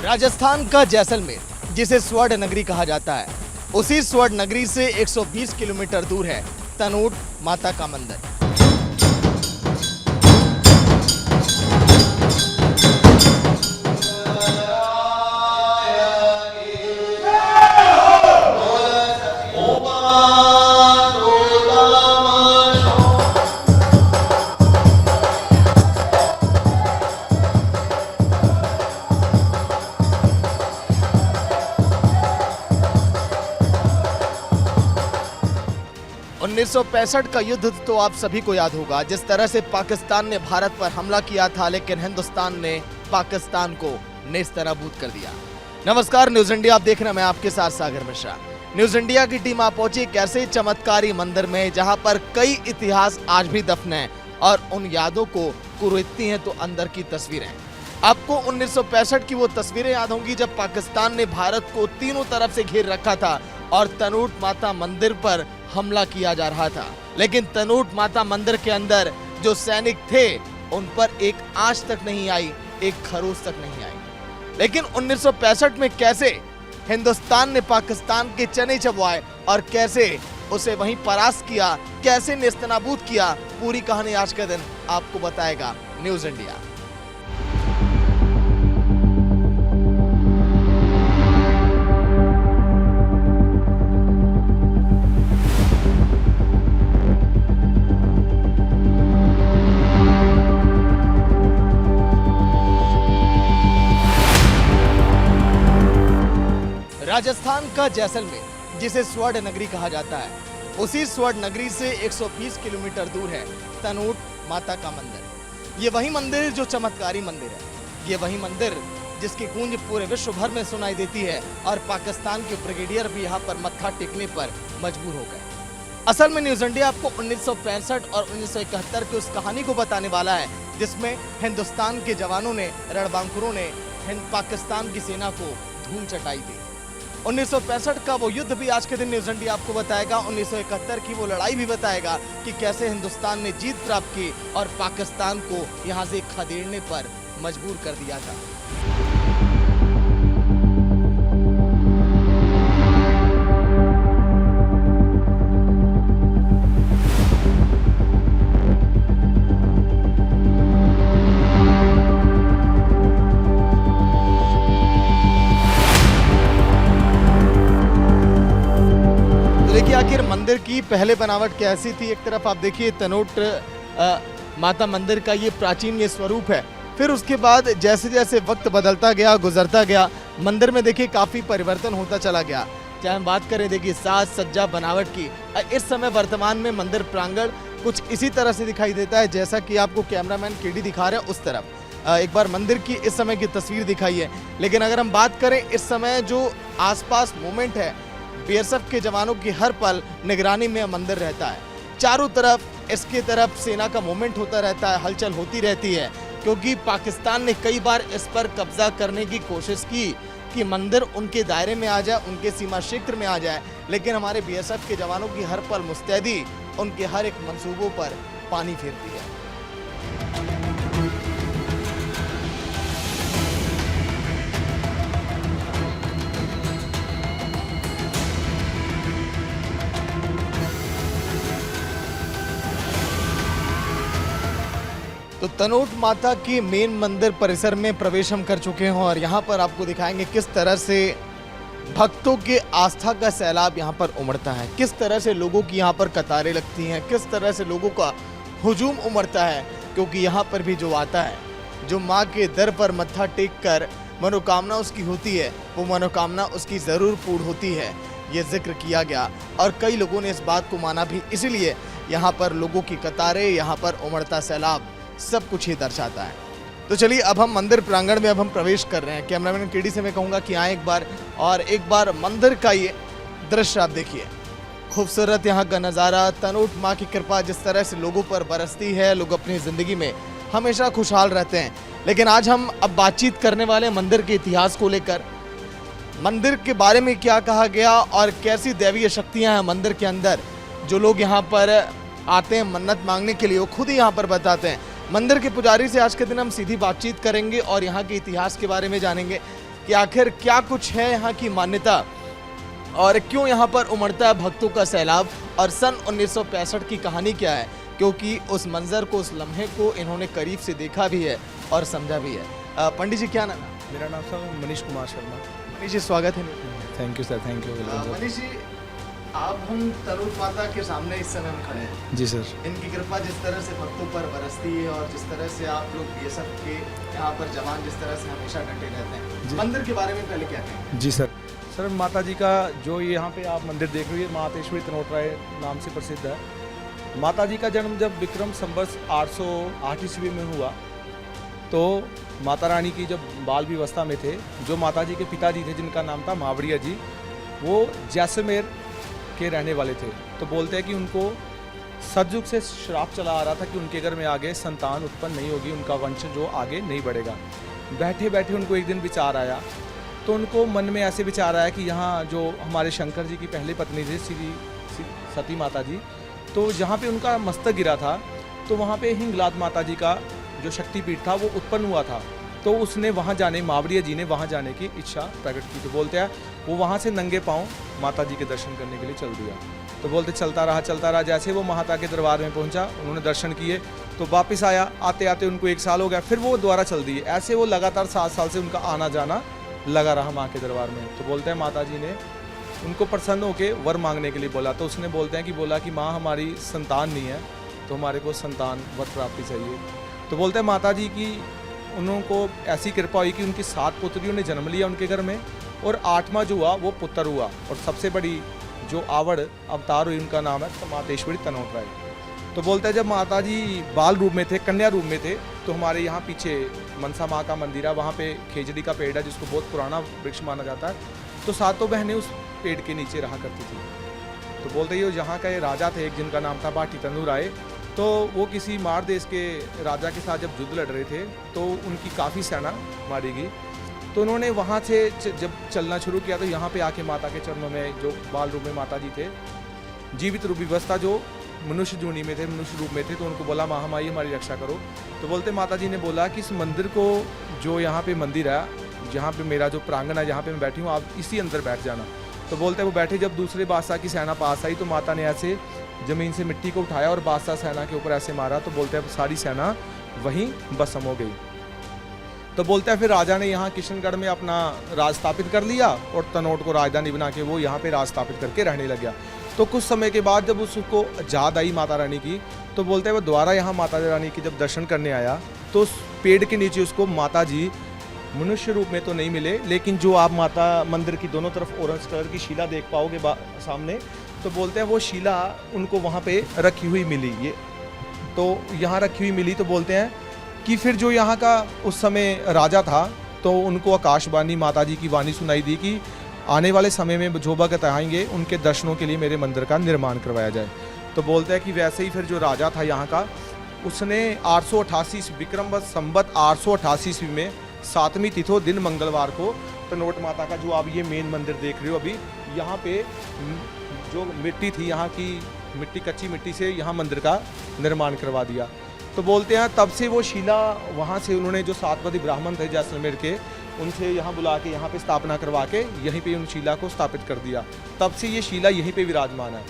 राजस्थान का जैसलमेर, जिसे स्वर्ण नगरी कहा जाता है, उसी स्वर्ण नगरी से 120 किलोमीटर दूर है तनोट माता का मंदिर। उन्नीस सौ 65 का युद्ध तो आप सभी को याद होगा, जिस तरह से पाकिस्तान ने भारत पर हमला किया था, लेकिन हिंदुस्तान ने पाकिस्तान को नेस्तनाबूद कर दिया। नमस्कार, न्यूज इंडिया आप देख रहे हैं, मैं आपके साथ सागर मिश्रा। न्यूज इंडिया की टीम आप पहुंची एक ऐसे चमत्कारी मंदिर में जहां पर कई इतिहास आज भी दफन है और उन यादों को कुरेदती हैं तो अंदर की तस्वीरें। आपको 1965 की वो तस्वीरें याद होंगी जब पाकिस्तान ने भारत को तीनों तरफ से घेर रखा था और तनोट माता मंदिर पर हमला किया जा रहा था, लेकिन तनोट माता मंदिर के अंदर जो सैनिक थे उन पर एक आंच तक नहीं आई, एक खरोच तक नहीं आई। लेकिन 1965 में कैसे हिंदुस्तान ने पाकिस्तान के चने चबवाए और कैसे उसे वहीं परास्त किया, कैसे नेस्तनाबूद किया, पूरी कहानी आज के दिन आपको बताएगा न्यूज इंडिया। राजस्थान का जैसलमेर, जिसे स्वर्ण नगरी कहा जाता है, उसी स्वर्ण नगरी से 120 किलोमीटर दूर है तनोट माता का मंदिर। ये वही मंदिर जो चमत्कारी मंदिर है, ये वही मंदिर जिसकी गूंज पूरे विश्व भर में सुनाई देती है और पाकिस्तान के ब्रिगेडियर भी यहाँ पर मत्था टेकने पर मजबूर हो गए। असल में न्यूज इंडिया आपको 1965 और 1971 की उस कहानी को बताने वाला है जिसमें हिंदुस्तान के जवानों ने, रणबांकुरों ने पाकिस्तान की सेना को धूल चटाई दी। 1965 का वो युद्ध भी आज के दिन न्यूज इंडिया आपको बताएगा। 1971 की वो लड़ाई भी बताएगा कि कैसे हिंदुस्तान ने जीत प्राप्त की और पाकिस्तान को यहां से खदेड़ने पर मजबूर कर दिया था। आखिर मंदिर की पहले बनावट कैसी थी? एक तरफ आप देखिए तनोट माता मंदिर का ये प्राचीन ये स्वरूप है, फिर उसके बाद जैसे जैसे वक्त बदलता गया, गुजरता गया, मंदिर में देखिए काफी परिवर्तन होता चला गया। चाहे हम बात करें देखिए साज सज्जा बनावट की, इस समय वर्तमान में मंदिर प्रांगण कुछ इसी तरह से दिखाई देता है जैसा कि आपको कैमरामैन केडी दिखा रहे हैं उस तरफ। एक बार मंदिर की इस समय की तस्वीर दिखाई है, लेकिन अगर हम बात करें इस समय जो आसपास मूवमेंट है, बीएसएफ के जवानों की हर पल निगरानी में मंदिर रहता है। चारों तरफ इसके तरफ सेना का मूवमेंट होता रहता है, हलचल होती रहती है, क्योंकि पाकिस्तान ने कई बार इस पर कब्जा करने की कोशिश की कि मंदिर उनके दायरे में आ जाए, उनके सीमा क्षेत्र में आ जाए, लेकिन हमारे बीएसएफ के जवानों की हर पल मुस्तैदी उनके हर एक मंसूबों पर पानी फेरती है। तो तनोट माता की मेन मंदिर परिसर में प्रवेश हम कर चुके हैं और यहाँ पर आपको दिखाएंगे किस तरह से भक्तों के आस्था का सैलाब यहाँ पर उमड़ता है, किस तरह से लोगों की यहाँ पर कतारें लगती हैं, किस तरह से लोगों का हुजूम उमड़ता है, क्योंकि यहाँ पर भी जो आता है, जो माँ के दर पर मत्था टेक कर मनोकामना उसकी होती है, वो मनोकामना उसकी ज़रूर पूर्ण होती है, ये जिक्र किया गया। और कई लोगों ने इस बात को माना भी, इसीलिए यहाँ पर लोगों की कतारें, यहाँ पर उमड़ता सैलाब सब कुछ ही दर्शाता है। तो चलिए अब हम मंदिर प्रांगण में अब हम प्रवेश कर रहे हैं। कैमरामैन केडी से मैं कहूँगा कि आए एक बार और एक बार मंदिर का ये दृश्य आप देखिए। खूबसूरत यहाँ का नज़ारा, तनोट माँ की कृपा जिस तरह से लोगों पर बरसती है, लोग अपनी ज़िंदगी में हमेशा खुशहाल रहते हैं। लेकिन आज हम अब बातचीत करने वाले मंदिर के इतिहास को लेकर, मंदिर के बारे में क्या कहा गया और कैसी दैवीय शक्तियाँ हैं मंदिर के अंदर। जो लोग यहाँ पर आते हैं मन्नत मांगने के लिए, वो खुद ही यहाँ पर बताते हैं। मंदिर के पुजारी से आज के दिन हम सीधी बातचीत करेंगे और यहाँ के इतिहास के बारे में जानेंगे। कि आखिर क्या कुछ है यहाँ की मान्यता और क्यों यहाँ पर उमड़ता है भक्तों का सैलाब, और सन 1965 की कहानी क्या है, क्योंकि उस मंजर को, उस लम्हे को इन्होंने करीब से देखा भी है और समझा भी है। पंडित जी क्या नाम है? मेरा नाम सर मनीष कुमार शर्मा। मनीष जी स्वागत है। Thank you sir, thank you. Manish ji, आप हम तरुण माता के सामने इस समय हम खड़े हैं। जी सर। इनकी कृपा जिस तरह से भक्तों पर बरसती है और जिस तरह से आप लोग बीएसएफ के यहाँ पर जवान जिस तरह से हमेशा डटे रहते हैं, मंदिर के बारे में पहले क्या कहेंगे? जी सर। सर माता जी का जो ये यहाँ पे आप मंदिर देख रहे हो, मातेश्वरी तनोट राय नाम से प्रसिद्ध है। माता जी का जन्म जब विक्रम संवत 808 ईस्वी में हुआ, तो माता रानी की जब बाल व्यवस्था में थे, जो माता जी के पिताजी थे जिनका नाम था मावड़िया जी, वो जैसलमेर के रहने वाले थे। तो बोलते हैं कि उनको सतयुग से श्राप चला आ रहा था कि उनके घर में आगे संतान उत्पन्न नहीं होगी, उनका वंश जो आगे नहीं बढ़ेगा। बैठे बैठे उनको एक दिन विचार आया, तो उनको मन में ऐसे विचार आया कि यहाँ जो हमारे शंकर जी की पहली पत्नी थी श्री सती माता जी, तो जहाँ पे उनका मस्तक गिरा था, तो वहाँ पे हिंगलाज माता जी का जो शक्तिपीठ था वो उत्पन्न हुआ था। तो उसने वहाँ जाने, मावड़िया जी ने वहाँ जाने की इच्छा प्रकट की। तो बोलते हैं वो वहाँ से नंगे पाँव माता जी के दर्शन करने के लिए चल दिया। तो बोलते चलता रहा। जैसे वो माता के दरबार में पहुँचा, उन्होंने दर्शन किए, तो वापस आया। आते आते उनको 1 साल हो गया, फिर वो दोबारा चल दिए। ऐसे वो लगातार 7 साल से उनका आना जाना लगा रहा माँ के दरबार में। तो बोलते हैं माता जी ने उनको प्रसन्न होकर वर मांगने के लिए बोला। तो उसने बोलते हैं कि बोला कि माँ हमारी संतान नहीं है, तो हमारे को संतान वर प्राप्ति चाहिए। तो बोलते हैं माता जी की उनको ऐसी कृपा हुई कि उनकी 7 पुत्रियों ने जन्म लिया उनके घर में, और 8वां जो हुआ वो पुत्र हुआ। और सबसे बड़ी जो आवड़ अवतार हुई, उनका नाम है मातेश्वरी तनोट राय। तो बोलते हैं जब माता जी बाल रूप में थे, कन्या रूप में थे, तो हमारे यहाँ पीछे मनसा माँ का मंदिर है, वहाँ पे खेजड़ी का पेड़ है जिसको बहुत पुराना वृक्ष माना जाता है। तो 7 बहनें उस पेड़ के नीचे रहा करती थी। तो बोलते ये जहाँ का ये राजा थे एक, जिनका नाम था बाटी तनु राय, तो वो किसी मार देश के राजा के साथ जब युद्ध लड़ रहे थे, तो उनकी काफ़ी सेना मारी गई। तो उन्होंने वहाँ से जब चलना शुरू किया, तो यहाँ पे आके माता के चरणों में, जो बाल रूप में माता जी थे, जीवित रूप व्यवस्था जो मनुष्य जूनी में थे, मनुष्य रूप में थे, तो उनको बोला महामाई हमारी रक्षा करो। तो बोलते माता जी ने बोला कि इस मंदिर को, जो यहाँ पे मंदिर है, जहाँ पे मेरा जो प्रांगण है, जहाँ पे मैं बैठी हूँ, आप इसी अंदर बैठ जाना। तो बोलते वो बैठे। जब दूसरे बादशाह की सेना पास आई, तो माता ने ऐसे ज़मीन से मिट्टी को उठाया और बादशाह सेना के ऊपर ऐसे मारा। तो बोलते हैं सारी सेना वहीं भस्म हो गई। तो बोलते हैं फिर राजा ने यहाँ किशनगढ़ में अपना राज स्थापित कर लिया, और तनोट को राजधानी बना के वो यहाँ पे राज स्थापित करके रहने लग गया। तो कुछ समय के बाद जब उसको याद आई माता रानी की, तो बोलते हैं वो दोबारा यहाँ माता रानी की जब दर्शन करने आया, तो उस पेड़ के नीचे उसको माता जी मनुष्य रूप में तो नहीं मिले, लेकिन जो आप माता मंदिर की दोनों तरफ ऑरेंज कलर की शिला देख पाओगे सामने, तो बोलते हैं वो शिला उनको वहाँ पे रखी हुई मिली। ये तो यहाँ रखी हुई मिली। तो बोलते हैं कि फिर जो यहाँ का उस समय राजा था, तो उनको आकाशवाणी माता जी की वाणी सुनाई दी कि आने वाले समय में जो भक्त आएंगे उनके दर्शनों के लिए मेरे मंदिर का निर्माण करवाया जाए। तो बोलते हैं कि वैसे ही फिर जो राजा था यहाँ का, उसने 888 विक्रम संवत 888 ईस्वी में 7वीं तिथि दिन मंगलवार को तनोट माता का, जो आप ये मेन मंदिर देख रहे हो अभी, यहाँ पे जो मिट्टी थी, यहाँ की मिट्टी, कच्ची मिट्टी से यहाँ मंदिर का निर्माण करवा दिया। तो बोलते हैं तब से वो शिला वहाँ से उन्होंने, जो 7 ब्राह्मण थे जैसलमेर के, उनसे यहाँ बुला के यहाँ पे स्थापना करवा के यहीं पे उन शिला को स्थापित कर दिया। तब से ये शिला यहीं पे विराजमान है।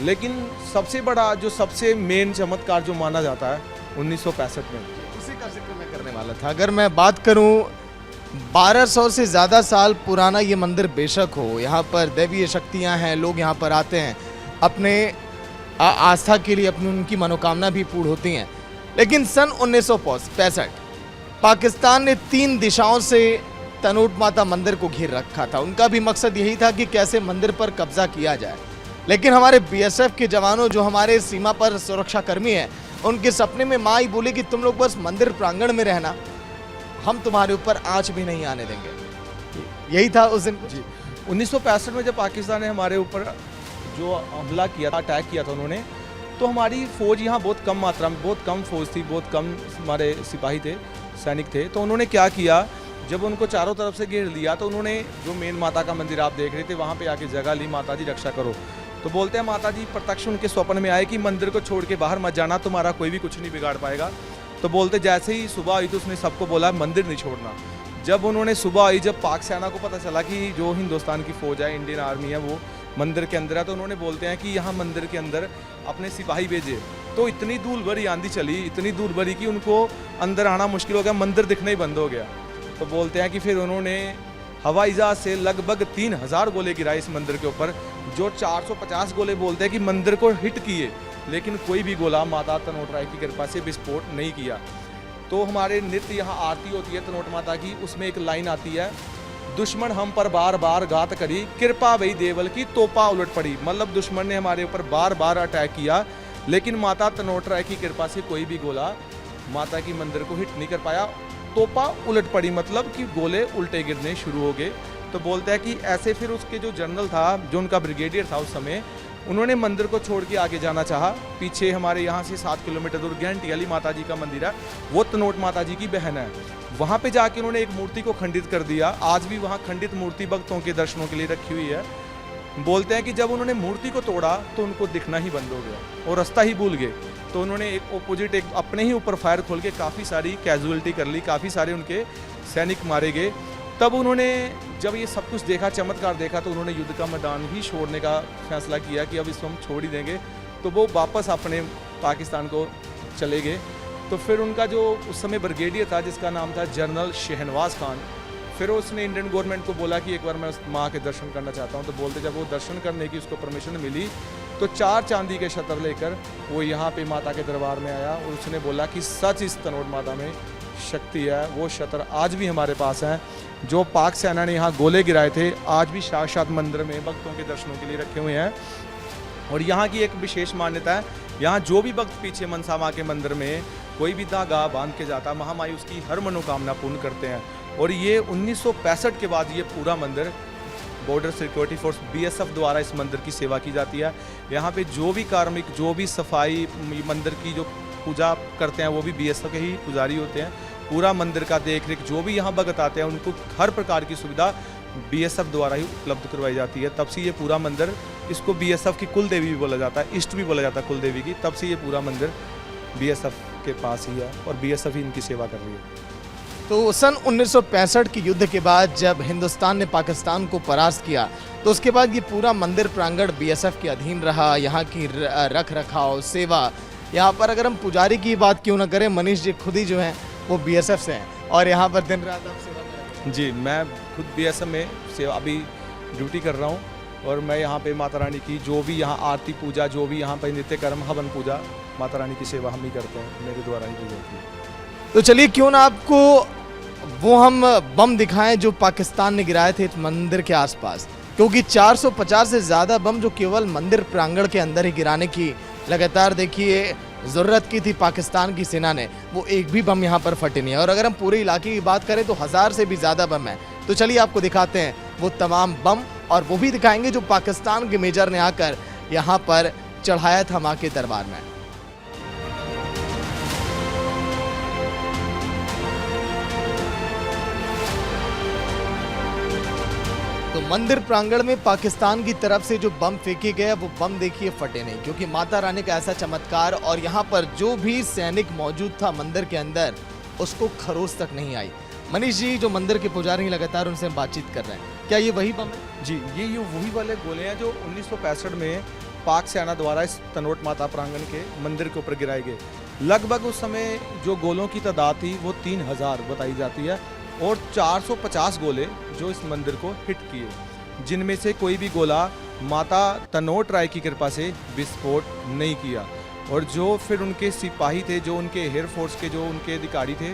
लेकिन सबसे बड़ा, जो सबसे मेन चमत्कार जो माना जाता है 1965 में, उसी का जिक्र मैं करने वाला था। अगर मैं बात करूं, 1200 से ज़्यादा साल पुराना ये मंदिर बेशक हो, यहाँ पर दैवीय शक्तियाँ हैं, लोग यहाँ पर आते हैं, अपने आस्था के लिए अपनी उनकी मनोकामना भी पूर्ण होती हैं। लेकिन सन 1965 पाकिस्तान ने 3 दिशाओं से तनोट माता मंदिर को घेर रखा था। उनका भी मकसद यही था कि कैसे मंदिर पर कब्जा किया जाए। लेकिन हमारे बीएसएफ के जवानों, जो हमारे सीमा पर सुरक्षा कर्मी हैं, उनके सपने में माँ ही बोले कि तुम लोग बस मंदिर प्रांगण में रहना, हम तुम्हारे ऊपर आंच भी नहीं आने देंगे। यही था उस दिन जी। 1965 में जब पाकिस्तान ने हमारे ऊपर जो हमला किया था, अटैक किया था उन्होंने, तो हमारी फ़ौज यहाँ बहुत कम मात्रा में, बहुत कम फ़ौज थी, बहुत कम हमारे सिपाही थे, सैनिक थे। तो उन्होंने क्या किया, जब उनको चारों तरफ से घेर लिया, तो उन्होंने जो मेन माता का मंदिर आप देख रहे थे, वहाँ पे आके जगह ली, माता जी रक्षा करो। तो बोलते हैं माता जी प्रत्यक्ष उनके स्वप्न में आए कि मंदिर को छोड़ के बाहर मत जाना, तुम्हारा कोई भी कुछ नहीं बिगाड़ पाएगा। तो बोलते जैसे ही सुबह हुई तो उसने सबको बोला मंदिर नहीं छोड़ना। जब उन्होंने सुबह आई, जब पाक सेना को पता चला कि जो हिंदुस्तान की फ़ौज है, इंडियन आर्मी है, वो मंदिर के अंदर है, तो उन्होंने बोलते हैं कि यहाँ मंदिर के अंदर अपने सिपाही भेजे। तो इतनी धूल भरी आंधी चली, इतनी धूल भरी कि उनको अंदर आना मुश्किल हो गया, मंदिर दिखना ही बंद हो गया। तो बोलते हैं कि फिर उन्होंने हवाई जहाज से लगभग 3000 गोले गिराए इस मंदिर के ऊपर, जो 450 गोले बोलते हैं कि मंदिर को हिट किए, लेकिन कोई भी गोला माता तनोट राय की कृपा से विस्फोट नहीं किया। तो हमारे नृत्य यहाँ आरती होती है तनोट माता की, उसमें एक लाइन आती है, दुश्मन हम पर बार बार घात करी, कृपा वही देवल की तोपा उलट पड़ी। मतलब दुश्मन ने हमारे ऊपर बार बार अटैक किया, लेकिन माता तनोट राय की कृपा से कोई भी गोला माता की मंदिर को हिट नहीं कर पाया। तोपा उलट पड़ी मतलब कि गोले उल्टे गिरने शुरू हो गए। तो बोलते हैं कि ऐसे फिर उसके जो जनरल था, जो उनका ब्रिगेडियर था उस समय, उन्होंने मंदिर को छोड़ के आगे जाना चाहा। पीछे हमारे यहाँ से 7 किलोमीटर दूर घंटी वाली माता जी का मंदिर है, वो तनोट माता जी की बहन है। वहाँ पे जाके उन्होंने एक मूर्ति को खंडित कर दिया। आज भी वहाँ खंडित मूर्ति भक्तों के दर्शनों के लिए रखी हुई है। बोलते हैं कि जब उन्होंने मूर्ति को तोड़ा तो उनको दिखना ही बंद हो गया और रास्ता ही भूल गए। तो उन्होंने एक ओपोजिट, एक अपने ही ऊपर फायर खोल के काफ़ी सारी कैजुअलिटी कर ली, काफ़ी सारे उनके सैनिक मारे गए। तब उन्होंने जब ये सब कुछ देखा, चमत्कार देखा, तो उन्होंने युद्ध का मैदान ही छोड़ने का फैसला किया कि अब इसको हम छोड़ ही देंगे। तो वो वापस अपने पाकिस्तान को चले गए। तो फिर उनका जो उस समय ब्रिगेडियर था, जिसका नाम था जनरल शहनवाज खान, फिर उसने इंडियन गवर्नमेंट को बोला कि एक बार मैं उस माँ के दर्शन करना चाहता हूँ। तो बोलते जब वो दर्शन करने की उसको परमिशन मिली, तो 4 चांदी के शतर लेकर वो यहाँ पे माता के दरबार में आया और उसने बोला कि सच इस तनोट माता में शक्ति है। वो शतर आज भी हमारे पास हैं। जो पाक सेना ने यहाँ गोले गिराए थे, आज भी साक्षात मंदिर में भक्तों के दर्शनों के लिए रखे हुए हैं। और यहाँ की एक विशेष मान्यता है, यहाँ जो भी भक्त पीछे मनसा माँ के मंदिर में कोई भी धागा बांध के जाता, महामाई उसकी हर मनोकामना पूर्ण करते हैं। और ये 1965 के बाद ये पूरा मंदिर बॉर्डर सिक्योरिटी फोर्स BSF द्वारा इस मंदिर की सेवा की जाती है। यहाँ पे जो भी कार्मिक, जो भी सफाई, मंदिर की जो पूजा करते हैं, वो भी BSF के ही पुजारी होते हैं। पूरा मंदिर का देख रेख, जो भी यहाँ भगत आते हैं, उनको हर प्रकार की सुविधा BSF द्वारा ही उपलब्ध करवाई जाती है। तब से ये पूरा मंदिर, इसको BSF की कुल देवी भी बोला जाता है, इष्ट भी बोला जाता है कुल देवी की। तब से ये पूरा मंदिर BSF के पास ही है और BSF ही इनकी सेवा कर रही है। तो सन 1965 के युद्ध के बाद जब हिंदुस्तान ने पाकिस्तान को परास्त किया, तो उसके बाद ये पूरा मंदिर प्रांगण BSF के अधीन रहा। यहाँ की रख रखाव, सेवा, यहाँ पर अगर हम पुजारी की बात क्यों ना करें, मनीष जी खुद ही जो हैं वो BSF से हैं और यहाँ पर दिन रात आप सेवा कर रहे हैं। जी, मैं खुद BSF में सेवा अभी ड्यूटी कर रहा हूँ और मैं यहाँ पे माता रानी की जो भी यहाँ आरती पूजा, जो भी यहाँ पर नित्य कर्म, हवन पूजा, माता रानी की सेवा हम ही करते हैं, मेरे द्वारा ही की जाती है। तो चलिए क्यों ना आपको वो हम बम दिखाएं जो पाकिस्तान ने गिराए थे इस मंदिर के आसपास, क्योंकि 450 से ज़्यादा बम जो केवल मंदिर प्रांगण के अंदर ही गिराने की लगातार देखिए ज़रूरत की थी पाकिस्तान की सेना ने, वो एक भी बम यहाँ पर फटे नहीं है। और अगर हम पूरे इलाके की बात करें तो 1000 से भी ज़्यादा बम है। तो चलिए आपको दिखाते हैं वो तमाम बम, और वो भी दिखाएंगे जो पाकिस्तान के मेजर ने आकर यहाँ पर चढ़ाया था माँ के दरबार में। तो मंदिर प्रांगण में पाकिस्तान की तरफ से जो बम फेंके गए, वो बम देखिए फटे नहीं, क्योंकि माता रानी का ऐसा चमत्कार। और यहाँ पर जो भी सैनिक मौजूद था मंदिर के अंदर, उसको खरोच तक नहीं आई। मनीष जी जो मंदिर के पुजारी लगातार उनसे बातचीत कर रहे हैं, क्या ये वही बम है? जी, ये वही वाले गोले हैं जो 1965 में पाक सेना द्वारा इस तनोट माता प्रांगण के मंदिर के ऊपर गिराए गए। लगभग उस समय जो गोलों की तादाद थी वो 3000 बताई जाती है और 450 गोले जो इस मंदिर को हिट किए, जिनमें से कोई भी गोला माता तनोट राय की कृपा से विस्फोट नहीं किया। और जो फिर उनके सिपाही थे, जो उनके एयरफोर्स के जो उनके अधिकारी थे,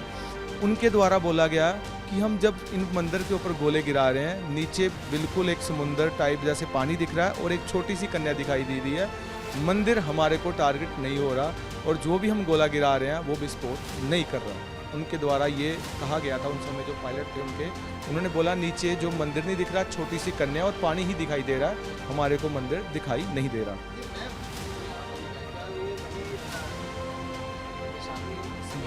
उनके द्वारा बोला गया कि हम जब इन मंदिर के ऊपर गोले गिरा रहे हैं, नीचे बिल्कुल एक समुंदर टाइप जैसे पानी दिख रहा है और एक छोटी सी कन्या दिखाई दे रही है, मंदिर हमारे को टारगेट नहीं हो रहा और जो भी हम गोला गिरा रहे हैं वो विस्फोट नहीं कर रहा। उनके द्वारा ये कहा गया था, उन समय जो पायलट थे उन्होंने बोला नीचे जो मंदिर नहीं दिख रहा, छोटी सी कन्या और पानी ही दिखाई दे रहा है, हमारे को मंदिर दिखाई नहीं दे रहा।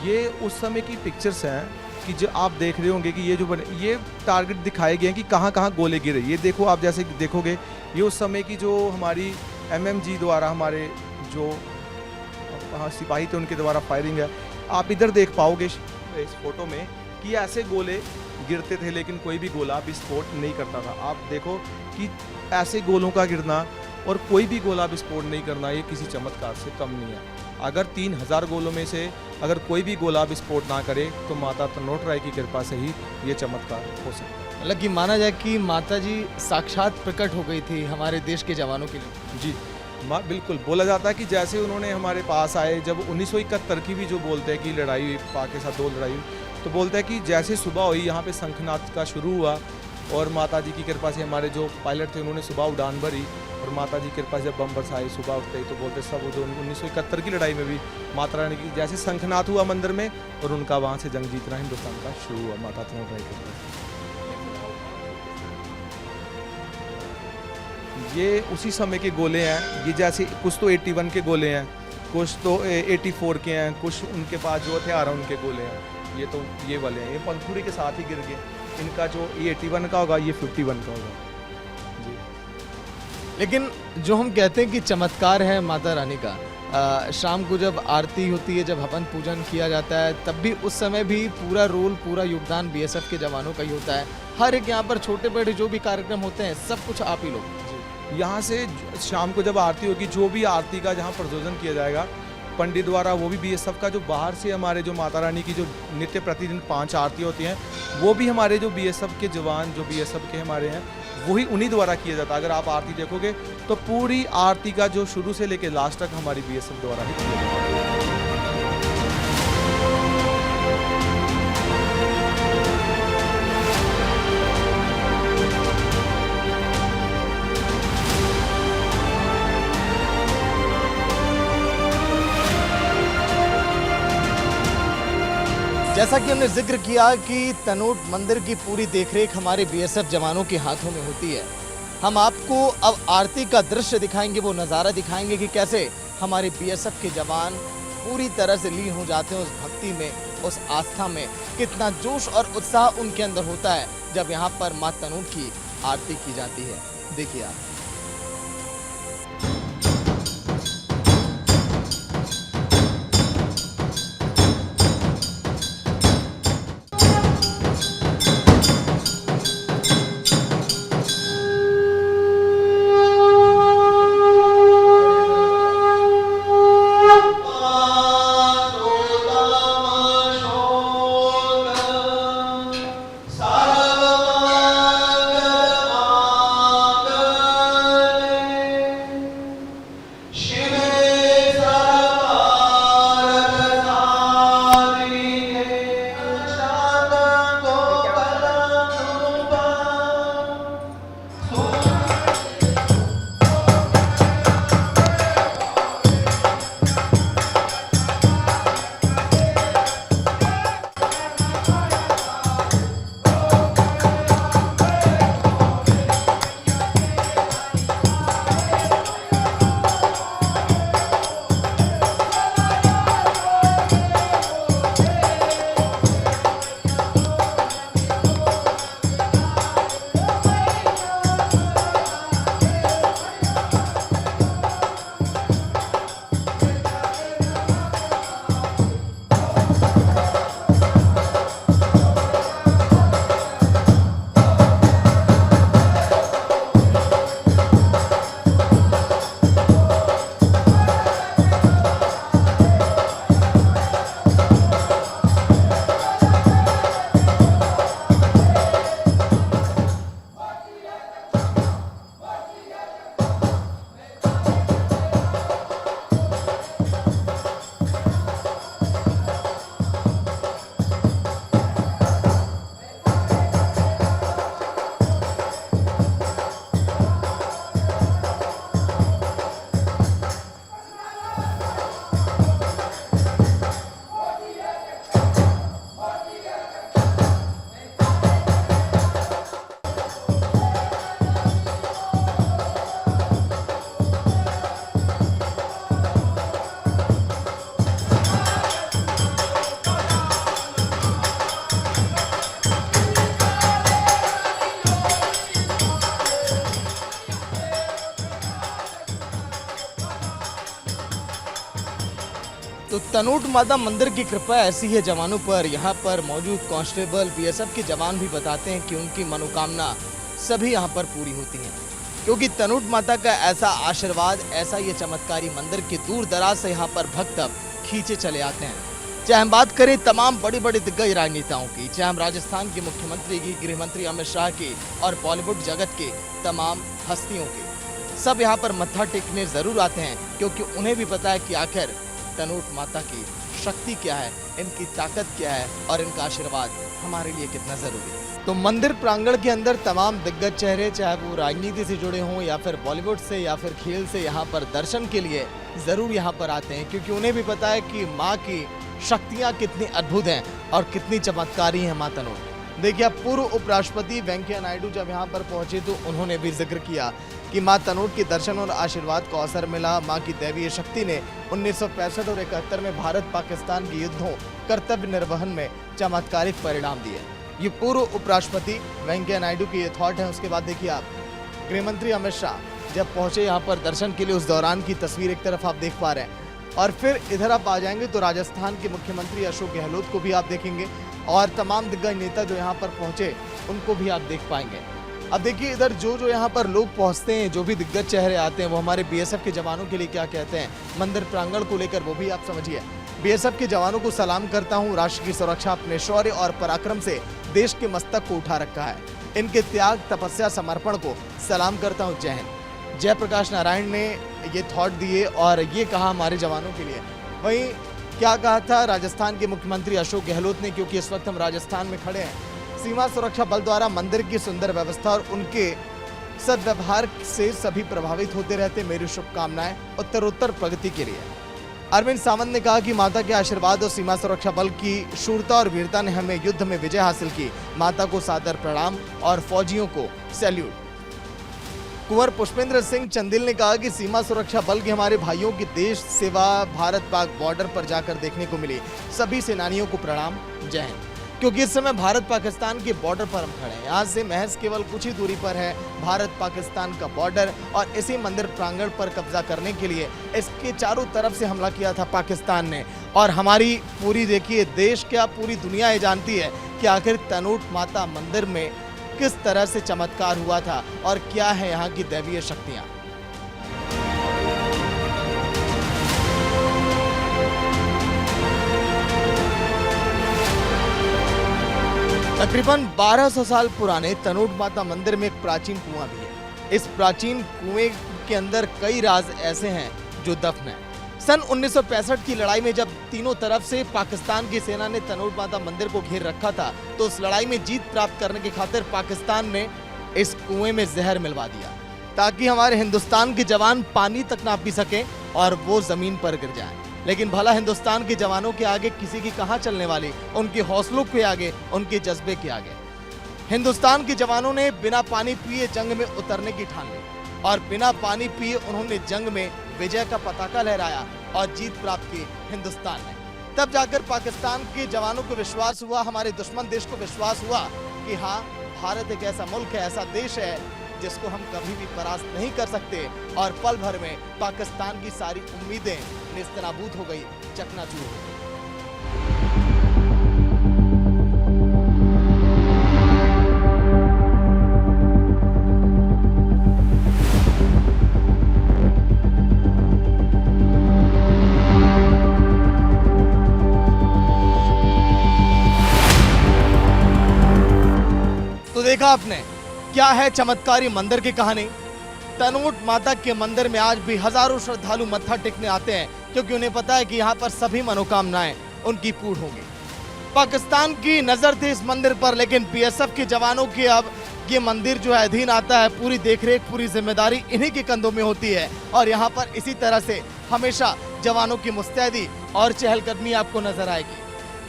ये उस समय की पिक्चर्स हैं कि जो आप देख रहे होंगे कि ये टारगेट दिखाए गए हैं कि कहाँ कहाँ गोले गिरे। ये देखो, आप जैसे देखोगे ये उस समय की जो हमारी MMG द्वारा हमारे जो सिपाही थे उनके द्वारा फायरिंग है। आप इधर देख पाओगे इस फोटो में कि ऐसे गोले गिरते थे लेकिन कोई भी गोला विस्फोट नहीं करता था। आप देखो कि ऐसे गोलों का गिरना और कोई भी गोला विस्फोट नहीं करना ये किसी चमत्कार से कम नहीं है। अगर 3000 गोलों में से अगर कोई भी गोला विस्फोट ना करे तो माता तनोट राय की कृपा से ही ये चमत्कार हो सकता है। मतलब कि माना जाए कि माता जी साक्षात प्रकट हो गई थी हमारे देश के जवानों के लिए। जी बिल्कुल, बोला जाता है कि जैसे उन्होंने हमारे पास आए, जब 1971 की भी जो बोलते हैं कि लड़ाई हुई पाक के साथ 2 लड़ाई हुई, तो बोलते हैं कि जैसे सुबह हुई यहाँ पे शंखनाद का शुरू हुआ और माता जी की कृपा से हमारे जो पायलट थे उन्होंने सुबह उड़ान भरी और माता जी की कृपा से जब बम बरसाए सुबह उठते ही, तो बोलते सब जो 1971 की लड़ाई में भी माता रानी की जैसे शंखनाद हुआ मंदिर में और उनका वहाँ से जंग जीतना हिंदुस्तान का शुरू हुआ माता तनोट राय की कृपा से। ये उसी समय के गोले हैं, ये जैसे कुछ तो 81 के गोले हैं, कुछ तो 84 के हैं, कुछ उनके पास जो हथियार हैं उनके गोले हैं। ये तो ये वाले हैं, ये पंखुड़ी के साथ ही गिर गए। इनका जो ये 81 का होगा, ये 51 का होगा जी। लेकिन जो हम कहते हैं कि चमत्कार है माता रानी का, शाम को जब आरती होती है, जब हवन पूजन किया जाता है, तब भी उस समय भी पूरा रोल, पूरा योगदान बीएसएफ के जवानों का ही होता है। हर एक यहाँ पर छोटे बड़े जो भी कार्यक्रम होते हैं सब कुछ आप ही लोग। यहाँ से शाम को जब आरती होगी, जो भी आरती का जहाँ प्रज्वलन किया जाएगा पंडित द्वारा, वो भी बीएसएफ का, जो बाहर से हमारे जो माता रानी की जो नित्य प्रतिदिन 5 आरती होती हैं, वो भी हमारे जो बीएसएफ के जवान, जो बीएसएफ के हमारे हैं, वही उन्हीं द्वारा किया जाता है। अगर आप आरती देखोगे तो पूरी आरती का जो शुरू से लेकर लास्ट तक हमारी बीएसएफ द्वारा ही किया जाता है। जैसा कि हमने जिक्र किया कि तनोट मंदिर की पूरी देखरेख हमारे बीएसएफ जवानों के हाथों में होती है। हम आपको अब आरती का दृश्य दिखाएंगे, वो नज़ारा दिखाएंगे कि कैसे हमारे बीएसएफ के जवान पूरी तरह से लीन हो जाते हैं उस भक्ति में, उस आस्था में। कितना जोश और उत्साह उनके अंदर होता है जब यहाँ पर माँ तनोट की आरती की जाती है। देखिए आप। तनोट माता मंदिर की कृपा ऐसी है जवानों पर। यहाँ पर मौजूद कांस्टेबल बीएसएफ के जवान भी बताते हैं कि उनकी मनोकामना सभी यहाँ पर पूरी होती है, क्योंकि तनोट माता का ऐसा आशीर्वाद, ऐसा ये चमत्कारी मंदिर के दूर दराज से यहाँ पर भक्त अब खींचे चले आते हैं। चाहे हम बात करें तमाम बड़े बड़े दिग्गज राजनेताओं की, चाहे हम राजस्थान के मुख्यमंत्री की, गृह मंत्री अमित शाह की और बॉलीवुड जगत के तमाम हस्तियों की, सब यहाँ पर मत्था टेकने जरूर आते हैं, क्योंकि उन्हें भी पता है कि आखिर तनोट माता की शक्ति क्या है, इनकी ताकत क्या है और इनका आशीर्वाद हमारे लिए कितना जरूरी है। तो मंदिर प्रांगण के अंदर तमाम दिग्गज चेहरे, चाहे वो राजनीति से जुड़े हों या फिर बॉलीवुड से या फिर खेल से, यहाँ पर दर्शन के लिए जरूर यहाँ पर आते हैं, क्योंकि उन्हें भी पता है कि माँ की शक्तियाँ कितनी अद्भुत हैं और कितनी चमत्कारी हैं माँ तनोट। देखिए, पूर्व उपराष्ट्रपति वेंकैया नायडू जब यहाँ पर पहुंचे तो उन्होंने भी जिक्र किया कि मां तनोट के दर्शन और आशीर्वाद को अवसर मिला। मां की दैवीय शक्ति ने 1965 और 71 में भारत पाकिस्तान के युद्धों, कर्तव्य निर्वहन में चमत्कारिक परिणाम दिए। ये पूर्व उपराष्ट्रपति वेंकैया नायडू की ये थॉट है। उसके बाद देखिए आप, गृह मंत्री अमित शाह जब पहुंचे यहाँ पर दर्शन के लिए, उस दौरान की तस्वीर एक तरफ आप देख पा रहे हैं, और फिर इधर आप आ जाएंगे तो राजस्थान के मुख्यमंत्री अशोक गहलोत को भी आप देखेंगे और तमाम दिग्गज नेता जो यहाँ पर पहुंचे उनको भी आप देख पाएंगे। अब देखिए, इधर जो यहाँ पर लोग पहुंचते हैं, जो भी दिग्गज चेहरे आते हैं, वो हमारे बीएसएफ के जवानों के लिए क्या कहते हैं, मंदिर प्रांगण को लेकर वो भी आप समझिए। बीएसएफ के जवानों को सलाम करता हूँ। राष्ट्र की सुरक्षा अपने शौर्य और पराक्रम से देश के मस्तक को उठा रखा है। इनके त्याग, तपस्या, समर्पण को सलाम करता हूँ। जय हिंद। जयप्रकाश नारायण ने ये थॉट दिए और ये कहा हमारे जवानों के लिए। वहीं क्या कहा था राजस्थान के मुख्यमंत्री अशोक गहलोत ने, क्योंकि इस वक्त हम राजस्थान में खड़े हैं। सीमा सुरक्षा बल द्वारा मंदिर की सुंदर व्यवस्था और उनके सद्व्यवहार से सभी प्रभावित होते रहते। मेरी शुभकामनाएं उत्तरोत्तर प्रगति के लिए। अरविंद सावंत ने कहा कि माता के आशीर्वाद और सीमा सुरक्षा बल की शूरता और वीरता ने हमें युद्ध में विजय हासिल की। माता को सादर प्रणाम और फौजियों को सैल्यूट। कुंवर पुष्पेंद्र सिंह चंदेल ने कहा कि सीमा सुरक्षा बल के हमारे भाइयों की देश सेवा भारत पाक बॉर्डर पर जाकर देखने को मिली। सभी सेनानियों को प्रणाम। जय हिंद। क्योंकि इस समय भारत पाकिस्तान के बॉर्डर पर हम खड़े हैं। यहाँ से महज केवल कुछ ही दूरी पर है भारत पाकिस्तान का बॉर्डर, और इसी मंदिर प्रांगण पर कब्जा करने के लिए इसके चारों तरफ से हमला किया था पाकिस्तान ने। और हमारी पूरी, देखिए, देश क्या पूरी दुनिया ये जानती है कि आखिर तनोट माता मंदिर में किस तरह से चमत्कार हुआ था और क्या है यहाँ की दैवीय शक्तियाँ। तकरीबन 1200 साल पुराने तनोट माता मंदिर में एक प्राचीन कुआं भी है। इस प्राचीन कुएं के अंदर कई राज ऐसे हैं जो दफन हैं। सन 1965 की लड़ाई में जब तीनों तरफ से पाकिस्तान की सेना ने तनोट माता मंदिर को घेर रखा था, तो उस लड़ाई में जीत प्राप्त करने की खातिर पाकिस्तान ने इस कुएं में जहर मिलवा दिया, ताकि हमारे हिंदुस्तान के जवान पानी तक ना पी सके और वो जमीन पर गिर जाए। लेकिन भला हिंदुस्तान के जवानों के आगे किसी की कहां चलने वाली, उनके हौसलों के आगे, उनके जज्बे के आगे। हिंदुस्तान के जवानों ने बिना पानी पिए जंग में उतरने की ठान ली और बिना पानी पिए उन्होंने जंग में विजय का पताका लहराया और जीत प्राप्त की हिंदुस्तान ने। तब जाकर पाकिस्तान के जवानों को विश्वास हुआ, हमारे दुश्मन देश को विश्वास हुआ कि हाँ, भारत एक ऐसा मुल्क है, ऐसा देश है जिसको हम कभी भी परास्त नहीं कर सकते। और पल भर में पाकिस्तान की सारी उम्मीदें नेस्तनाबूद हो गई, चकनाचूर हो गई। तो देखा आपने, क्या है चमत्कारी मंदिर की कहानी। तनोट माता के मंदिर में आज भी हजारों श्रद्धालु मत्था टेकने आते हैं, क्योंकि उन्हें पता है कि यहाँ पर सभी मनोकामनाएं उनकी पूर्ण होंगी। पाकिस्तान की नजर थी इस मंदिर पर, लेकिन बीएसएफ के जवानों के अब ये मंदिर जो है अधीन आता है। पूरी देखरेख, पूरी जिम्मेदारी इन्हीं के कंधों में होती है और यहाँ पर इसी तरह से हमेशा जवानों की मुस्तैदी और चहलकदमी आपको नजर आएगी।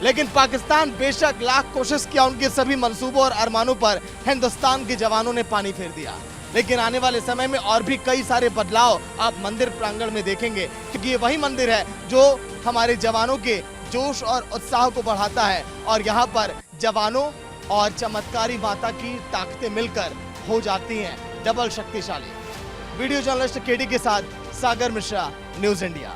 लेकिन पाकिस्तान बेशक लाख कोशिश किया, उनके सभी मंसूबों और अरमानों पर हिंदुस्तान के जवानों ने पानी फेर दिया। लेकिन आने वाले समय में और भी कई सारे बदलाव आप मंदिर प्रांगण में देखेंगे, क्योंकि ये वही मंदिर है जो हमारे जवानों के जोश और उत्साह को बढ़ाता है और यहाँ पर जवानों और चमत्कारी माता की ताकतें मिलकर हो जाती हैं डबल शक्तिशाली। वीडियो जर्नलिस्ट केडी के साथ सागर मिश्रा, न्यूज़ इंडिया।